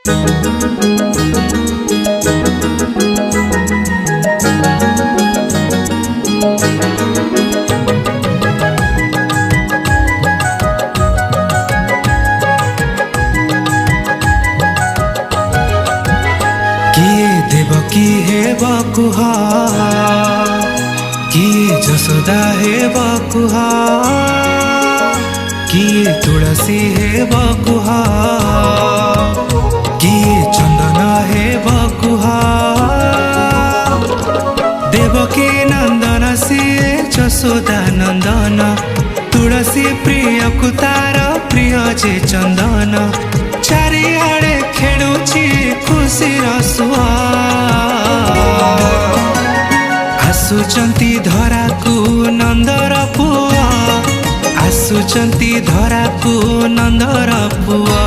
किए देवकी हे बकुहा किए जसोदा हे बकुहा किए तुलसी हे बकुहा किए चंदन हे बकुहा देवकी नंदन सिए जसोदा नंदन तुलसी प्रिय कुतार प्रिय जे चंदन चारिआडे खेलुची खुशी रसुआ आसुचंती धरा को नंदर पुआ आसुचंती धरा को नंदर पुआ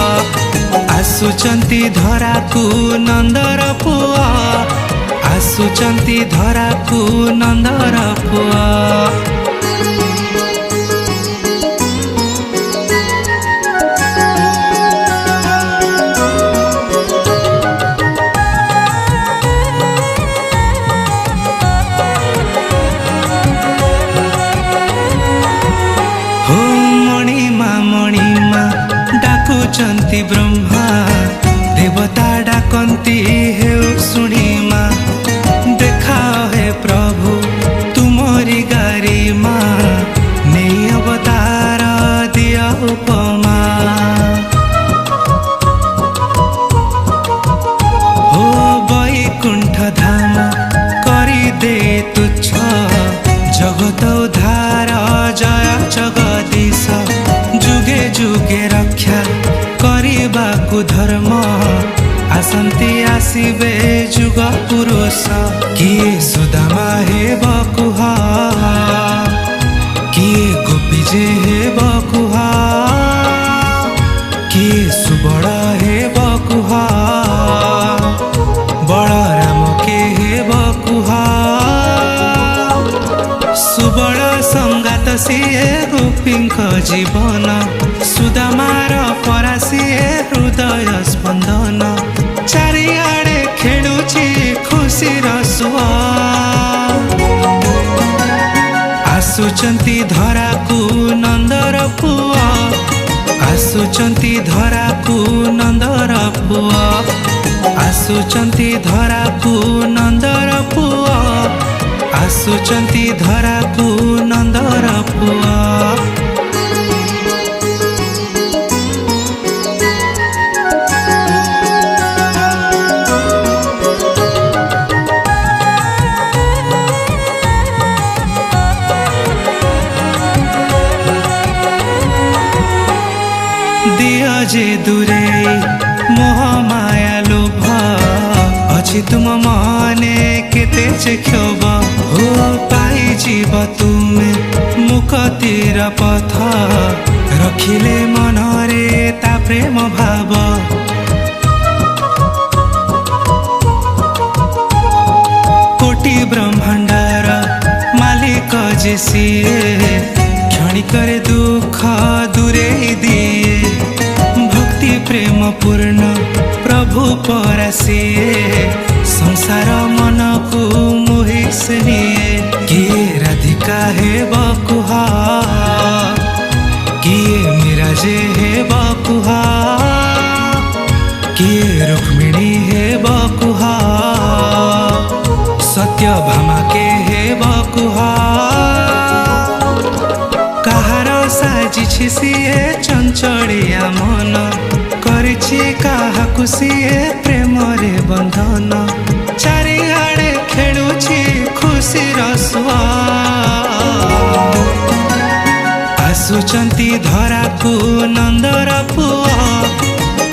आसुचंती धरा को नंदर पुआ आसुचंती धरा को नंदर पुआ डाकुचंती ब्रह्मा देवता डाकंती हे शुणिमा देखा हे प्रभु तुमरी गारी माँ नहीं अवतार दिया उपमा हो वैकुंठ धाम करी दे तुच्छ जगत उद्धार जय जगदीश जुगे जुगे रक्षा करबाकु धर्म आसंती आसीबे जुग पुरुष किए सुदामा हे बकुहा किए गोपीजे हे बकुहा किए सुबल हे बकुहा बलराम के हे बकुहा सुबल संगात सिए गोपींक जीवन सुदामार परासीए हृदय स्पंदन चारिआडे खेलुची खुशी रसुआ आसुचंती धरा को नंदर पुआ आसुचंती धरा को नंदर पुआ आसुचंती धरा को नंदर पुआ आसुचंती धरा को नंदर पुआ दिया जे दूरे मोह माया लोभ अच्छी तुम माने केते जे क्षोभ हो पाई जीव तुमे मुक्तिर पथ रखिले मनरे ता प्रेम भाव कोटि ब्रह्मांडर मालिक जे सिए क्षणिकर दुख दूरे दिए भक्ति प्रेम पूर्ण प्रभु परासीए संसार मन को मोहिसनिए किए राधिका हे बकुहा किए मिराजे हे बकुहा किए रुक्मिणी हे बकुहा सत्यभामा के हे बकुहा कहार साजिछि सिए चंचलिया मन करिछि काहाकु सिए प्रेम रे बंधन चारिआडे खेलुछि खुशी रसुआ आसुचंती धरा को नंदर पुआ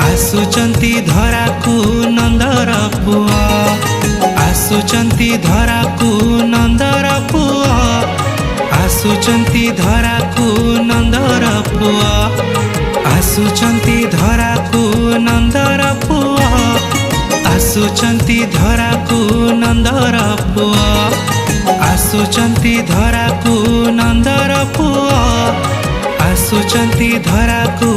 आसुचंती धरा को नंदर पुआ आसुचंती धरा को नंदर पुआ आसुचंती धरा को नंदर पुआ आसुचंती धरा को नंदर पुआ आसुचंती धरा को नंदर पुआ आसुचंती धरा को नंदर पुआ आसुचंती धरा को